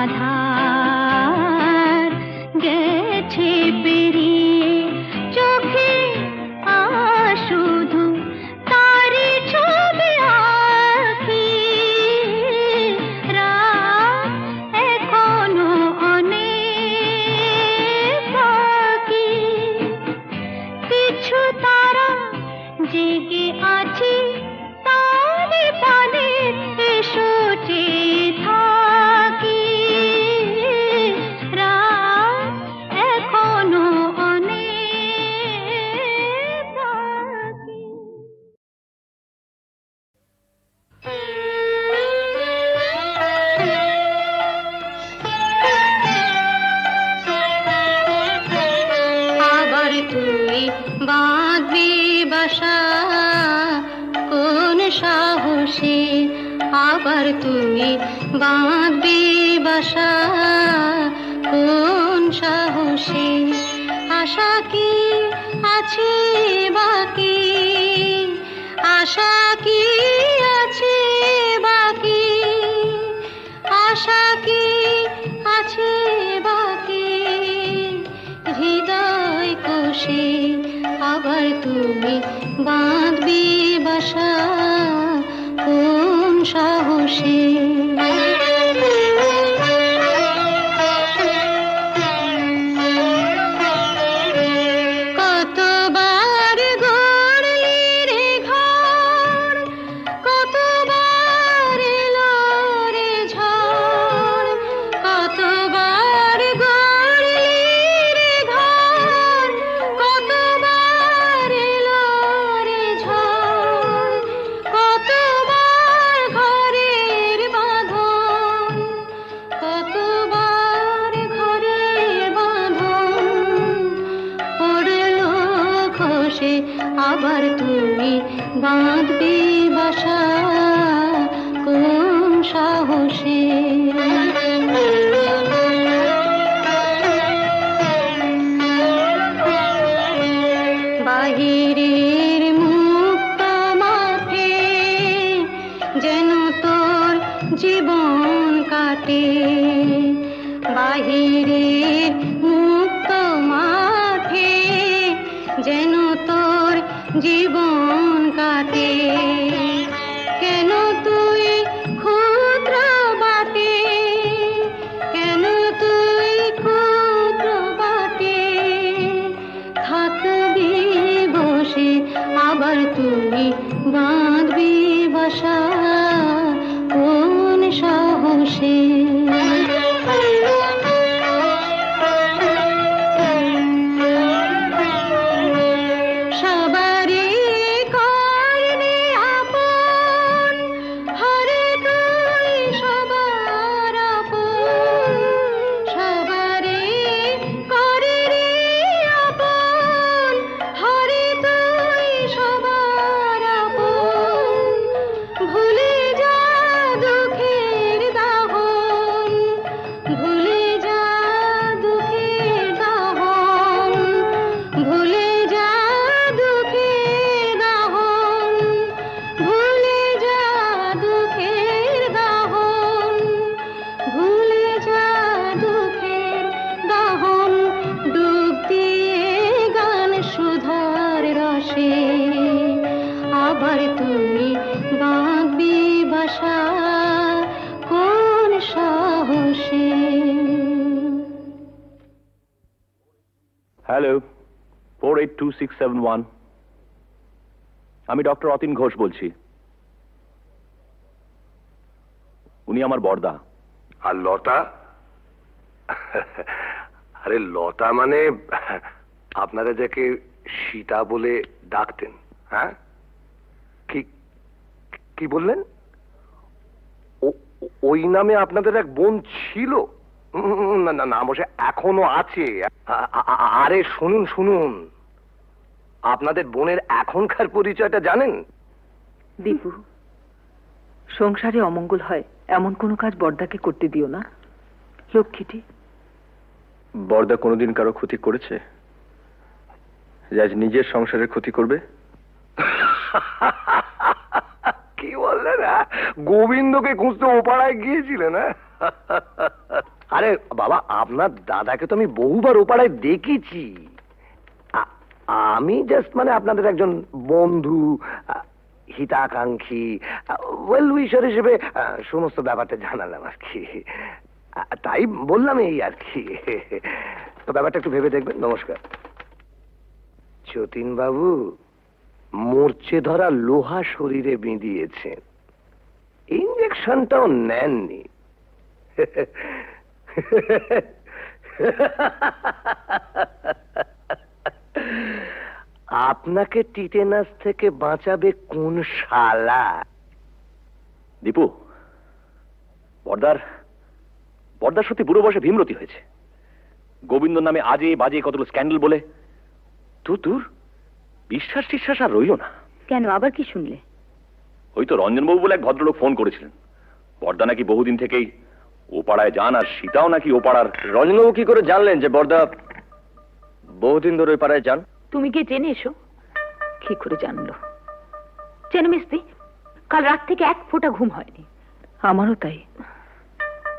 আধার গেছে পেরিয়ে চোখে শুধু তারি ছবি আঁকি রাত এখনো অনেক বাকি কিছু তারা জেগে আছে তারে পানে এসো চেয়ে থাকি রাত এখনো অনেক বাকি আবার তুই বাঁধবি বাসা কোন সাহসে আবার তুই বাঁধবি বাসা কোন সাহসে আশা কি আছে বাকি আশা কি আছে বাকি আশা কি আছে বাকি হৃদয় কোষে আবার তুমি বাঁধবি বাসা কোন সাহসে কতবার গড়লি রে ঘর কতবার এলো রে ঝড় কতবার গড়লি রে ঘর কতবার এলো রে ঝড় কতবার ঘরের বাঁধন কতবার ঘরের বাঁধন পড়লো খসে আবার তুমি বাঁধবে বাসা কোন সাহসে বাহিরের মুক্ত মাঠে যেন তোর জীবন কাটে বাহিরের মুক্ত মাঠে যেন তোর জীবন কাটে কেন তুই ক্ষুদ্র বাটে কেন তুই ক্ষুদ্র বাটে থাকবি বসে আবার তুই বাঁধবি বাসা কোন সাহসে সবারই করলি আপন হরে তুই সবার আপন সবারই করলি আপন হরে তুই সবার আপন ভুলে যা দুঃখের দাহন ভুলে যা দুঃখের দাহন ভুলে যা দুঃখের দাহন ভুলে যা দুঃখের দাহন ভুলে যা দুঃখের দাহন ডুব দিয়ে গান সুধার রসে আবার তুমি বাঁধবি বাসা কোন সাহসে হ্যালো 482671 আমি ডক্টর অতীন ঘোষ বলছি উনি আমার বড়দা আর লতা আরে লতা মানে আপনারা যাকে সীতা বলে ডাকতেন হ্যাঁ কি কি বললেন ওই নামে আপনাদের এক বোন ছিল না না না অবশ্য এখনো আছে আরে শুনুন শুনুন আপনাদের বোনের এখনকার পরিচয়টা জানেন দীপু সংসারে অমঙ্গল হয় এমন কোনো কাজ বড়দাকে করতে দিও না লক্ষ্মীটি বড়দা কোনোদিন কারো ক্ষতি করেছে যে আজ নিজের সংসারের ক্ষতি করবে কি বললেন গোবিন্দকে খুঁজতে ও পাড়ায় গিয়েছিলেন হ্যাঁ আরে বাবা, আপনার দাদাকে তো আমি বহুবার ওপাড়ায় দেখেছি। আমি জাস্ট মানে আপনাদের একজন বন্ধু, হিতাকাঙ্ক্ষী, ওয়েল উইশার হিসেবে সমস্ত ব্যাপারটা জানালাম আর কি। তাই বললাম এই আর কি। তো ব্যাপারটা একটু ভেবে দেখবেন। নমস্কার। যতীন বাবু মরচে ধরা লোহা শরীরে বিঁধিয়েছেন, ইঞ্জেকশনটাও নেননি। আপনাকে টিটেনাস থেকে বাঁচাবে কোন শালা? দীপু, বর্দার বর্দার সত্যি বুড়ো বয়সে ভীমরতি হয়েছে। গোবিন্দ নামে আজে বাজে কতগুলো স্ক্যান্ডেল বলে দূর বিশ্বাস টিশ্বাস আর রইল না। কেন, আবার কি শুনলে? ওই তো রঞ্জনবাবু বলে এক ভদ্রলোক ফোন করেছিলেন, বর্দা নাকি বহুদিন থেকেই ও পাড়ায় যান, আর সীতাও নাকি ও পাড়ার। রঞ্জনবাবু কি করে জানলেন যে বর্দা বহুদিন ধরে ওই পাড়ায় যান? তুমি গিয়ে জেনে এসো। কি করে জানলো? জেনে মিস্তি, কাল রাত থেকে এক ফোঁটা ঘুম হয়নি। আমারও তাই।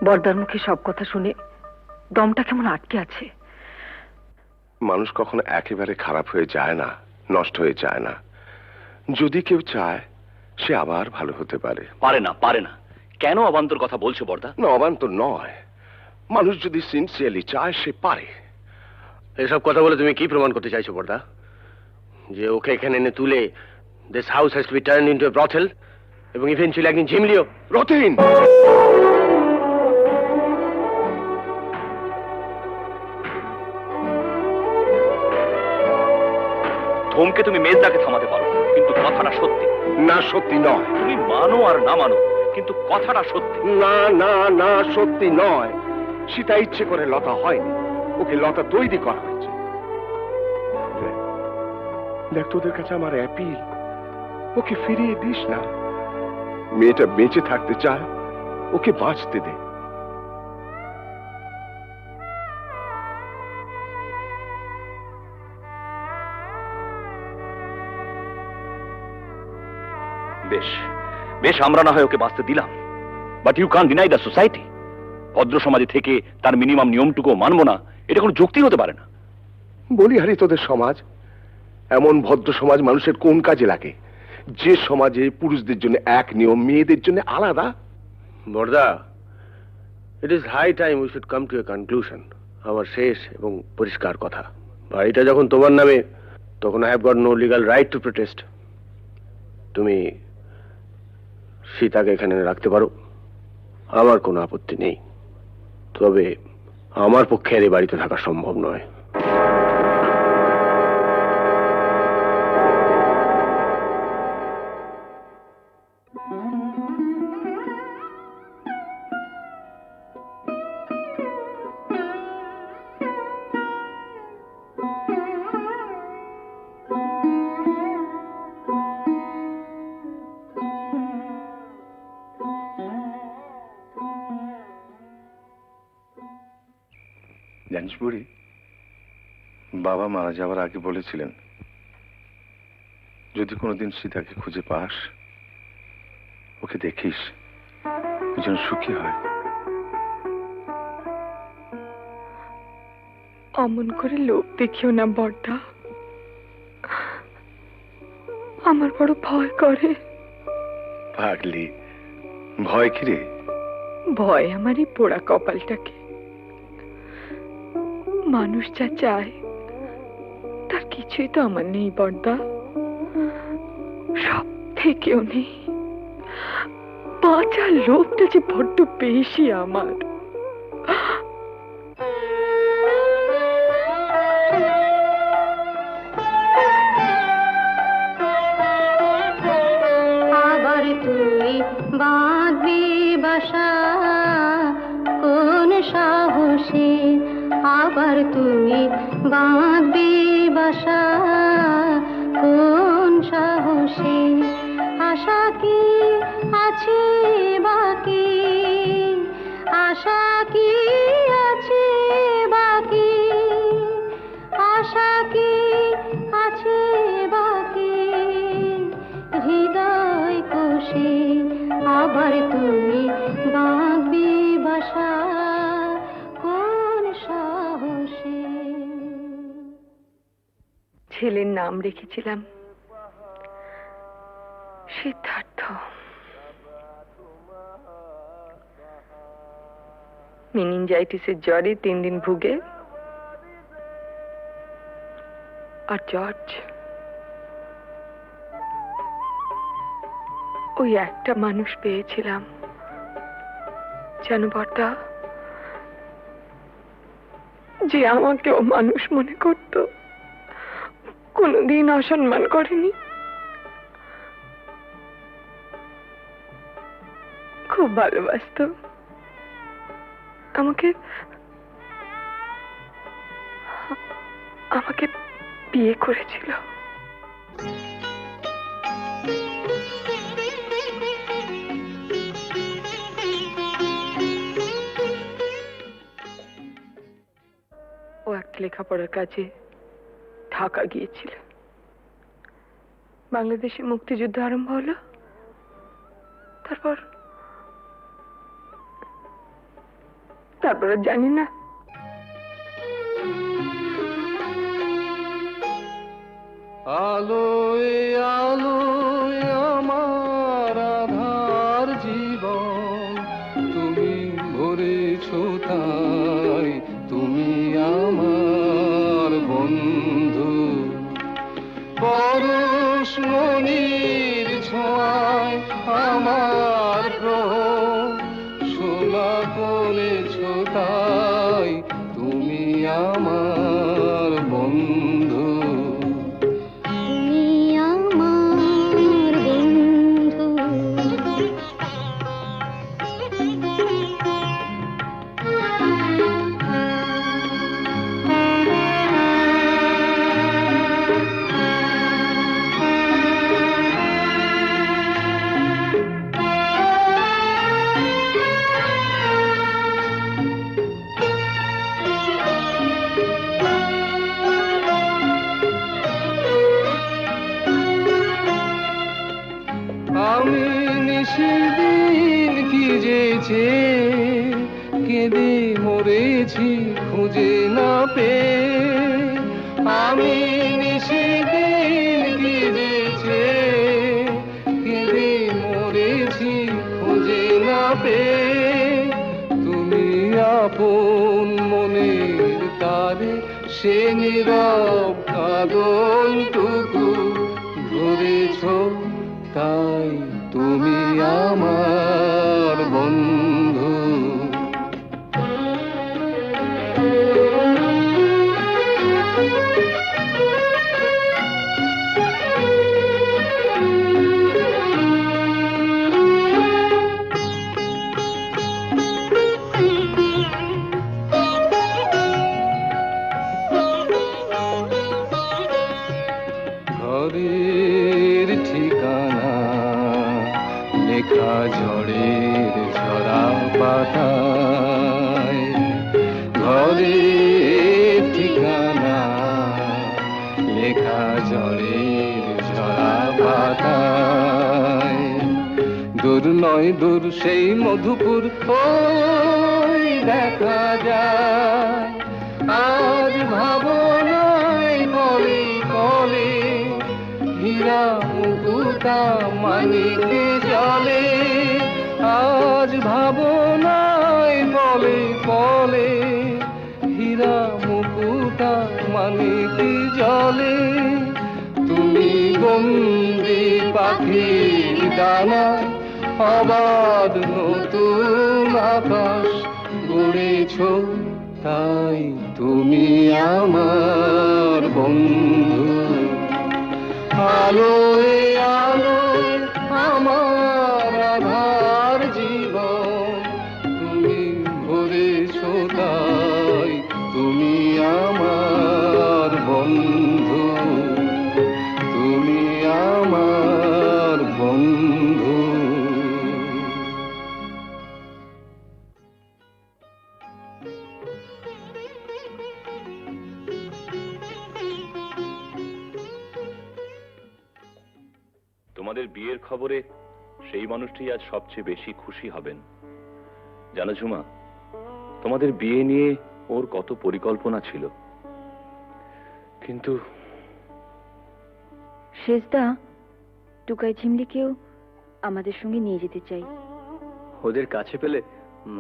বর্দার মুখে সব কথা শুনে দমটা কেমন আটকে আছে। মানুষ কখনো একেবারে খারাপ হয়ে যায় না, নষ্ট হয়ে যায় না। যদি কেউ চায় সে আবার ভালো হতে পারে। পারে না। কেন অবান্তর কথা বলছো বর্দা? না, অবান্তর নয়। মানুষ যদি সিনসিয়ারলি চায় সে পারে। এসব কথা বলে তুমি কি প্রমাণ করতে চাইছো বর্দা? যে ওকে এখানে এনে তুলে this house has to be turned into a brothel এবং ইভেন্চুয়ালি একদিন ঝিমলিও? রতিন, থমকে তুমি মেজদাকে থামাতে পারো, কিন্তু কথাটা সত্যি। না সত্যি নয়। তুমি মানো আর না মানো, কিন্তু কথাটা সত্যি। না না না, সত্যি নয়। সীতা ইচ্ছে করে লতা হয়নি, ওকে লতা তৈরি করা হয়েছে। দেখ, তোদের কাছে আমার অ্যাপিল, ওকে ফিরিয়ে দিস না। মেয়েটা বেঁচে থাকতে চায়, ওকে বাঁচতে দে। বেশ বেশ, আমরা না হয় ওকে বাঁচতে দিলাম, but you can't deny the society. ভদ্র সমাজে থেকে তার মিনিমাম নিয়মটুকু মানবো না, এটা কোনো যুক্তি হতে পারে না। বলি হারি, তোদের সমাজ, এমন ভদ্র সমাজ মানুষের কোন কাজে লাগে? যে সমাজে পুরুষদের জন্য এক নিয়ম, মেয়েদের জন্য আলাদা। বর্দা, it is high time we should come to a conclusion. আমার শেষ এবং পরিষ্কার কথা, বাড়িটা যখন তোমার নামে, তখন I have got no legal right to protest. তুমি সীতাকে এখানে রাখতে পারো, আমার কোনো আপত্তি নেই। তবে আমার পক্ষে আর এই বাড়িতে থাকা সম্ভব নয়। জানিস বুড়ি, বাবা মারা যাওয়ার আগে বলেছিলেন, যদি কোনোদিন সীতাকে খুঁজে পাস, ওকে দেখিস, ও যেন সুখী হয়। অমন করে লোভ দেখিও না বর্দা, আমার বড় ভয় করে। পাগলি, ভয় কি রে? ভয় আমার এই পোড়া কপালটাকে। মানুষ যা চায় তার কিছুই তো আমার নেই বর্দা, সব থেকেও নেই। বাঁচার লোভটা যে বড্ড বেশি আমার। আবার তুই বাঁধবি বাসা কোন সাহসে, আবার তুই বাঁধবি বাসা কোন সাহসে, আশা কি আছে বাকি, আশা কি আছে বাকি, আশা কি আছে বাকি হৃদয় কোষে, আবার তুই বাঁধবি বাসা ছেলের নাম রেখেছিলাম সিদ্ধার্থ। মেনিনজাইটিসের জ্বরে 3 দিন ভুগে, আর জর্জ ওই একটা মানুষ পেয়েছিলাম যেন বর্দা, যে আমাকেও মানুষ মনে করত, কোনোদিন অসম্মান করেনি। খুব ভালোবাসতো আমাকে। আমাকে বিয়ে করেছিল। ও একটা লেখাপড়ার কাজে ঢাকা গিয়েছিল। বাংলাদেশে মুক্তিযুদ্ধ আরম্ভ হলো। তারপর জানি না। আলোয় আলোয় আমার আধার জীবন, তুমি ভরেছ তাই, তুমি আমার বন্ধু। পরশমণির ছোঁয়ায় আমার গ্রহ সোনা করেছ তাই, তুমি আমার বন্ধু। তুমি আমার বন্ধু। আমি নিশিদিন কি যেছে কেঁদে মরেছি খুঁজে না পেয়ে। আমি নিশিদিন কি যেছে কেঁদে মরেছি খুঁজে না পেয়ে। তুমি আপন মনের তারে সে নীরব কাঁদনটুকু ধরেছ তাই, তুমি আমার বন্ধু। ঘরের ঠিকানা লেখা ঝড়ের ঝরা পাতায়, ঘরের ঠিকানা লেখা ঝড়ের ঝরা পাতায়। দূর নয় দূর সেই মধুপুর ওই দেখা যায়, আজ ভাবনায় কলে কলে হীরা মুকুতা মানিকে জলে। আজ ভাবনায় বলে বলে হীরা মুকুতা মানিকে জলে। তুমি বন্দি পাখির ডানা আবার নতুন আকাশ গড়েছ তাই, তুমি আমার বন্ধু। আলোয় আলোয় আমার আধার জীবন, তুমি ভরেছ তাই, তুমি আমার বন্ধু। তুমি আমার বন্ধু। তোমাদের বিয়ের খবরে সেই মানুষটি আজ সবচেয়ে বেশি খুশি হবেন। জানো ঝুমা, তোমাদের বিয়ে নিয়ে ওর কত পরিকল্পনা ছিল, কিন্তু শেষদা, টুকাই ঝিমলিকেও আমাদের সঙ্গে নিয়ে যেতে চাই। ওদের কাছে পেলে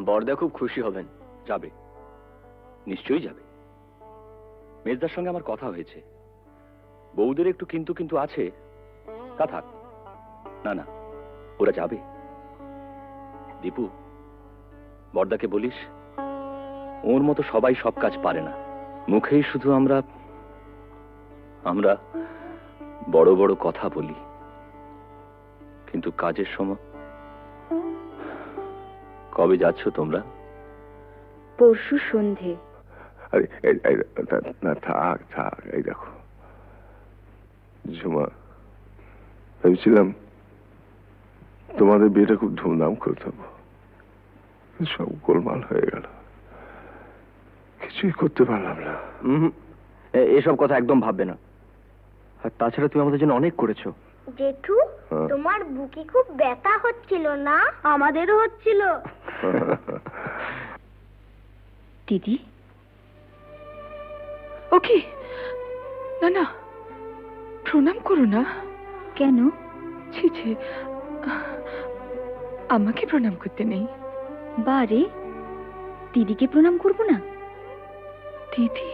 বড়দা খুব খুশি হবেন। যাবে, নিশ্চয়ই যাবে। মেজদার সঙ্গে আমার কথা হয়েছে, বউদের একটু কিন্তু কিন্তু আছে, তা থাক। না না, ওরা যাবে। দীপু, বড়দাকে বলিস ওর মতো সবাই সব কাজ পারে না। মুখেই শুধু আমরা আমরা বড় বড় কথা বলি, কিন্তু কাজের সময়। কবে যাচ্ছ তোমরা? পরশু সন্ধে। আরে না, থাক থাক। এই দেখো ঝুমা, ভেবেছিলাম তোমাদের বিয়েটা খুব ধুমধাম করতে হবে, সব গোলমাল হয়ে গেল, কিছুই করতে পারলাম না। এসব কথা একদম ভাববে না। আর তাছাড়া তুমি আমাদের জন্য অনেক করেছো। জেঠু, তোমার বুকে খুব ব্যথা হচ্ছিল না? আমাদেরও হচ্ছিল। দিদি, ওকে, না না, প্রণাম করো না। কেন? ছি ছি, আমাকে প্রণাম করতে নেই। বারে, দিদিকে প্রণাম করব না? দিদি,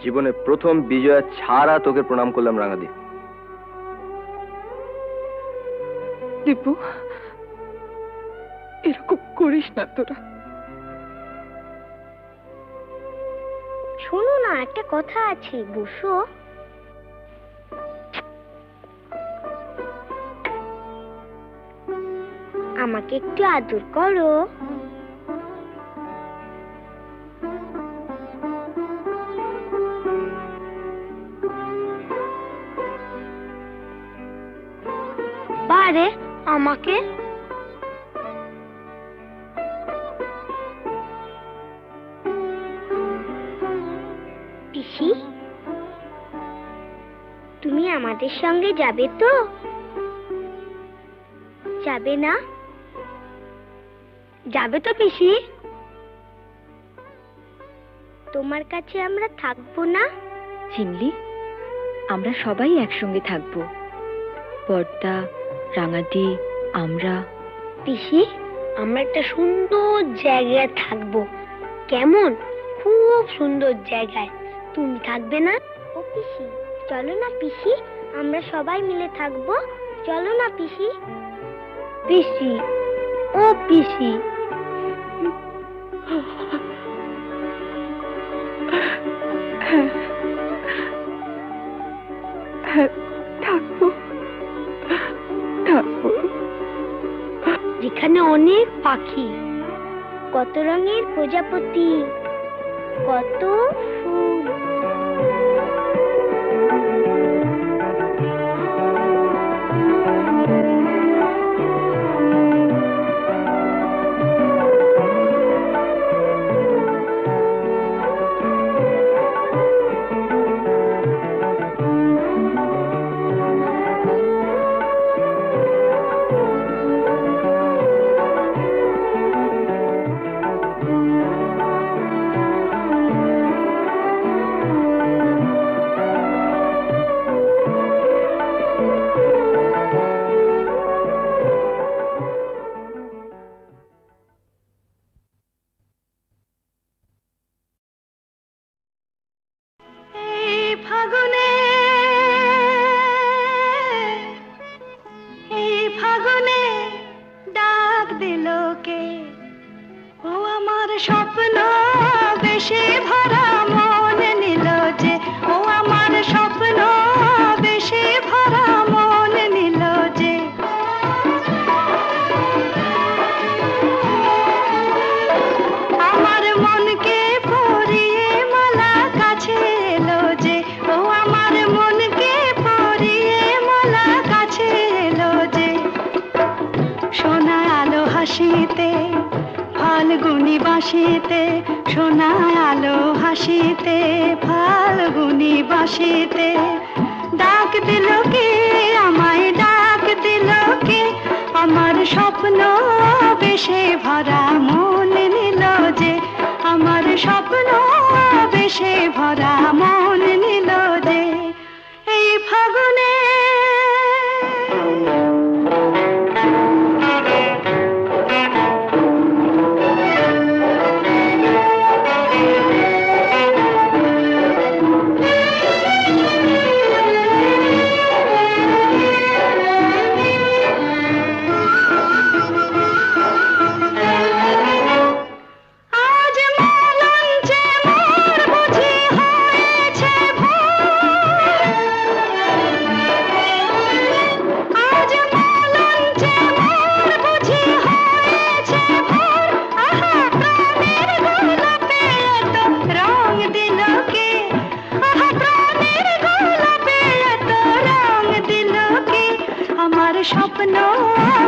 জীবনে প্রথম বিজয়া ছাড়া তোকে প্রণাম করলাম রাঙাদি। দীপু, এরকম করিস না তোরা। শোনো না, একটা কথা আছে, বসো। আমাকে একটু আদর করো। বারে, আমাকে পিসি, তুমি আমাদের সঙ্গে যাবে তো? যাবে না? যাবে তো পিসি? তোমার কাছে আমরা থাকবো না? ঝিমলি, আমরা সবাই একসঙ্গে থাকবো। বড়দা, রাঙাদি, আমরা। পিসি, আমরা একটা সুন্দর জায়গায় থাকবো। কেমন? খুব সুন্দর জায়গায়। তুমি থাকবে না? ও পিসি, চলো না পিসি, আমরা সবাই মিলে থাকবো। চলো না পিসি। পিসি, ও পিসি। হ্যাঁ, থাকবো থাকবো। যেখানে অনেক পাখি, কত রঙের প্রজাপতি, কত ফুল। ফাল্গুনি বাঁশিতে, সোনা আলো হাসিতে, ফাল্গুনি বাঁশিতে ডাক দিল কে আমায়, ডাক দিল কে আমার স্বপ্ন বেশে ভরা মন নিল যে, আমার স্বপ্ন বেশে ভরা মন নিল যে।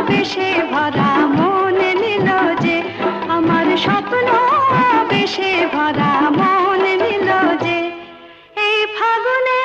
বেশে ভরা মন নিল যে, আমার স্বপ্ন বেশে ভরা মন নিল যে, এই ফাগুনে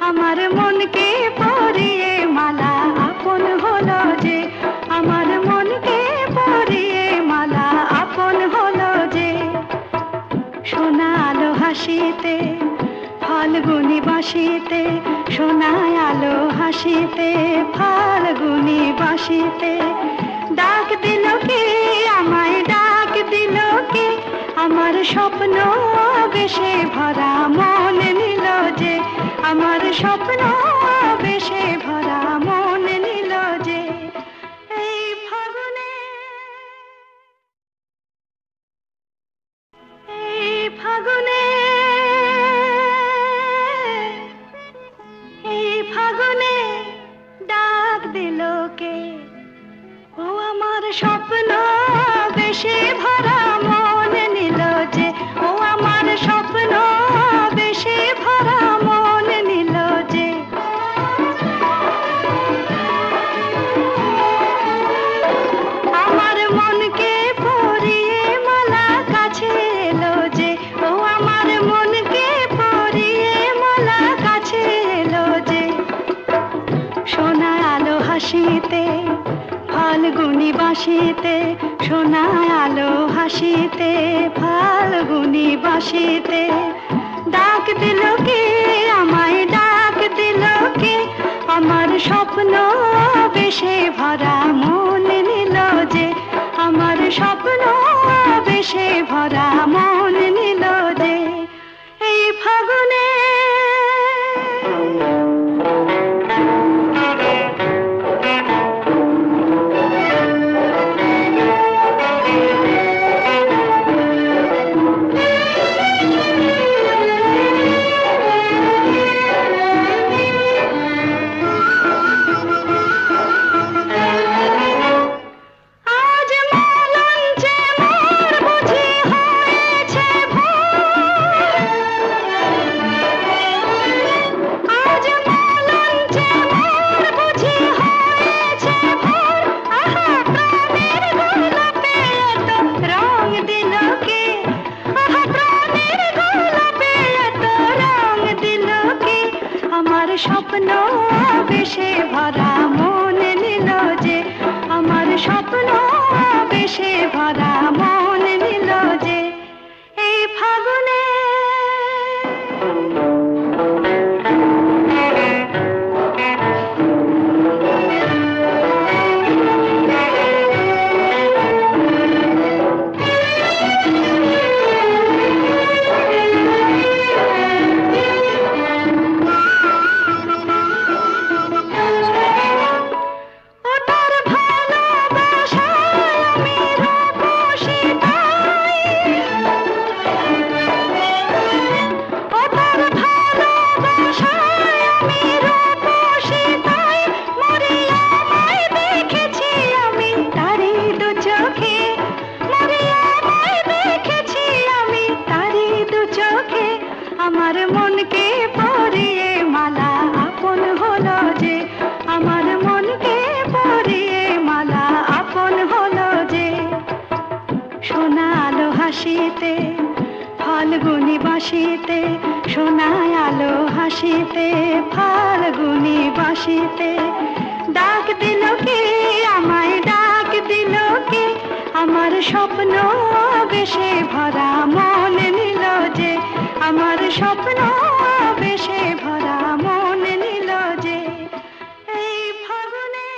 আমার মনকে পরিয়ে মালা আপন হলো যে, আমার মনকে পরিয়ে মালা আপন হলো যে, সোনা আলো হাসিতে ফাল্গুনি বাসিতে, সোনা আলো হাসিতে ফাল্গুনি বাসিতে, ডাক দিল কে আমায় ডাক দিল কে, আমার স্বপ্ন বেশে ভরা মন নিল যে, আমার স্বপ্ন বেশে ভরা মন নিল যে, এই ফাগুনে এই ফাগুনে এই ফাগুনে ডাক দিল কে, ও আমার স্বপ্ন বেশে ভরা মন নিল যে, ও আমার স্বপ্ন বেশে ভরা মন নিল যে, আমার মনকে পরিয়ে মালা কাছে এলো যে, ও আমার মনকে পরিয়ে মালা কাছে এলো যে, সোনা আলো হাসিতে ফাল্গুনি বাসিতে, সোনা আলো হাসিতে ফাল্গুনি বাসিতে, ডাক দিল কে আমায় ডাক দিল কে, আমার স্বপ্ন বেশে ভরা মন নিল যে, আমার স্বপ্ন বেশে ভরা মন নিল যে, এই ফাগুনে স্বপ্ন বেশে ভরা মন নিল যে, আমার স্বপ্ন বেশে ভরা মন নিল যে, এই ফাগুনে আমার মনকে পরিয়ে মালা আপন হলো যে, আমার মনকে পরিয়ে মালা আপন হলো যে, সোনা আলো হাসিতে ফাল্গুনি বাসিতে, সোনা আলো হাসিতে ফাল্গুনি বাসিতে, ডাক দিল কে আমায় ডাক দিল কে, আমার স্বপ্ন বেশে ভরা মন নিল যে, আমার স্বপ্ন বেশে ভরা মন নিল যে, এই ফাগুনে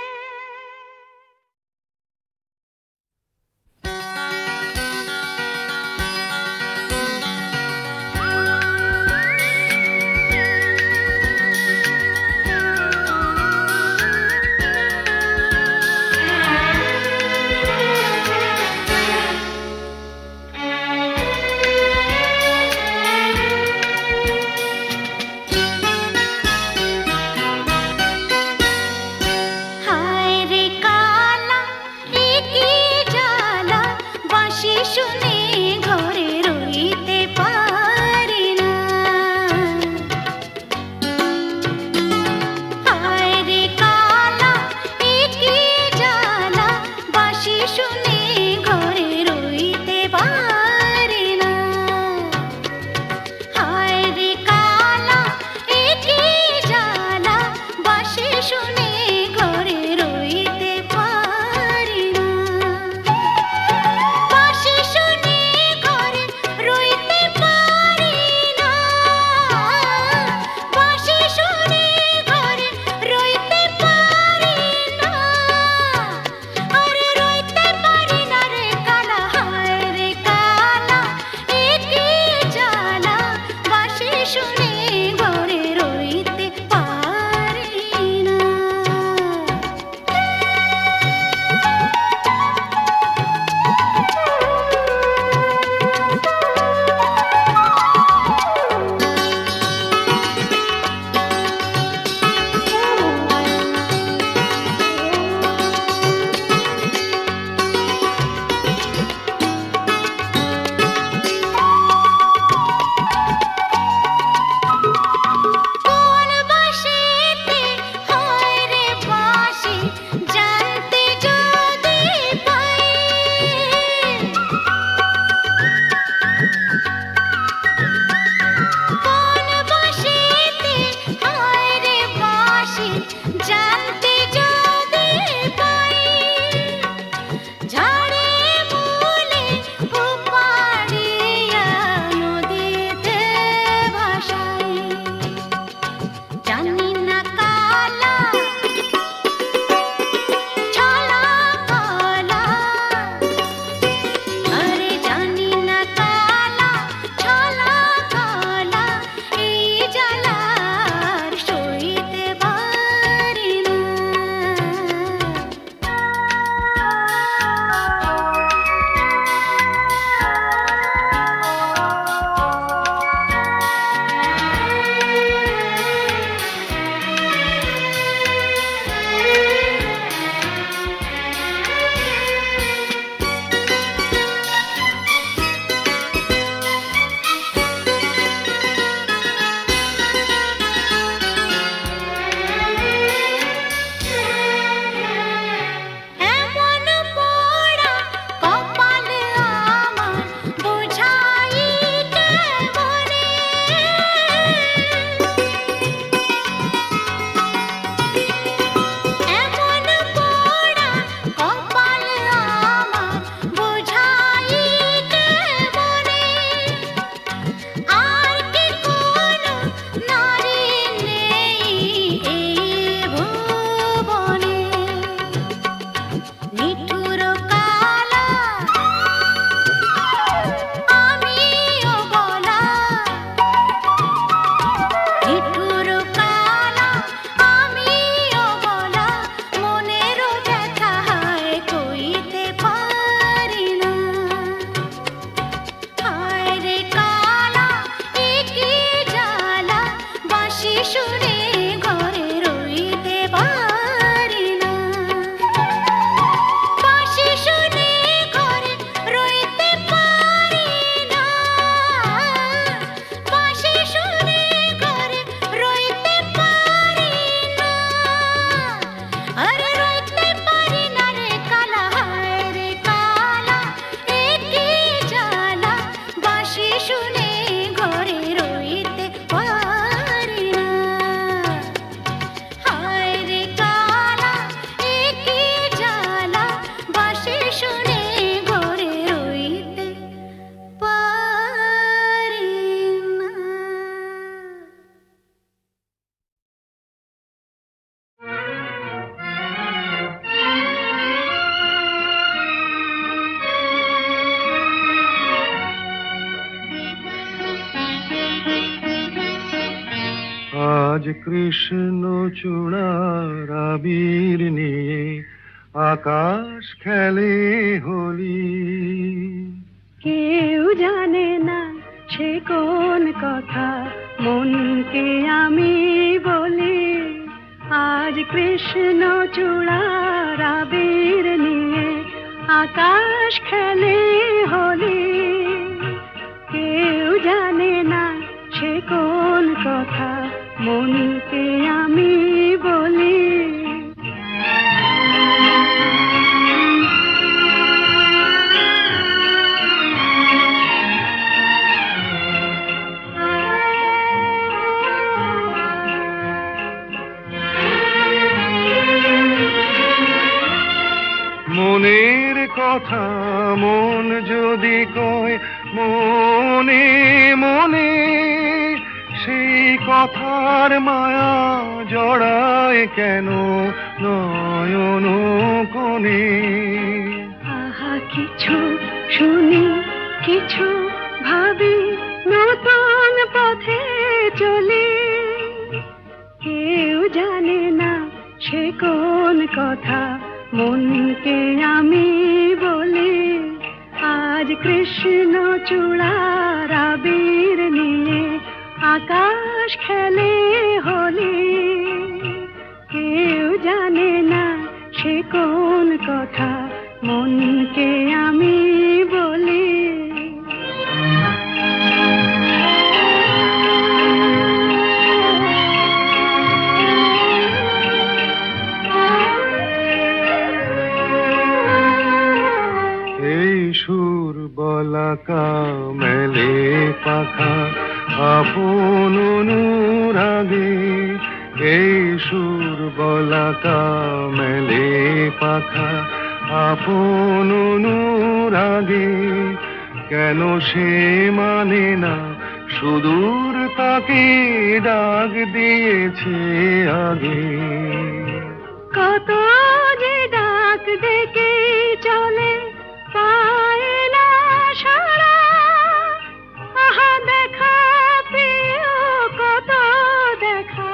কৃষ্ণ চূড়ার আবির নিয়ে আকাশ খেলে হোলি। কেউ জানে না সে কোন কথা মনকে আমি বলি, আজ কৃষ্ণ চূড়ার আবির নিয়ে আকাশ খেলে হোলি। কেউ জানে না সে কোন কথা মনকে আমি বলি। মনের কথা মন যদি কয় মনে মনে, সেই কথার মায়া জড়ায় কেন নয়ন কোণে। আহা কিছু শুনি কিছু ভাবি, নতুন পথে চলি। কেউ জানে না সে কোন কথা মনকে আমি বলি, আজ কৃষ্ণ চূড়ার আবির নিয়ে আকাশ খেলে হোলি। কেউ জানে না সে কোন কথা মনকে আমি বলি। এই সুর বলাকা মেলে পাখা আপন অনুরাগে, এই সুর বলাকা মেলে পাখা আপন অনুরাগে। কেন সে মানে না সুদূর তাকে ডাক দিয়েছে আগে। কত যে ডাক ডেকে চলে পায় না সাড়া, আহা দেখা প্রিয় কত দেখা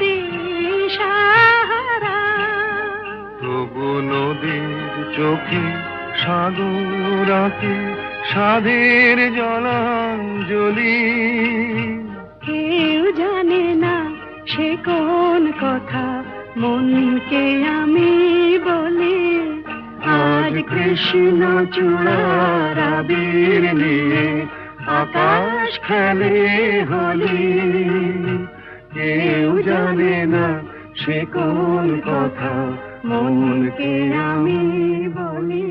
দিশাহারা। তবু নদীর চোখে সাগর আঁকে সাধের জলাঞ্জলি। কেউ জানে না সে কোন কথা মনকে আমি বলি, আজ কৃষ্ণ চূড়ার আবির নিয়ে আকাশ খেলে হোলি। কেউ জানে না সে কোন কথা মনকে আমি বলি।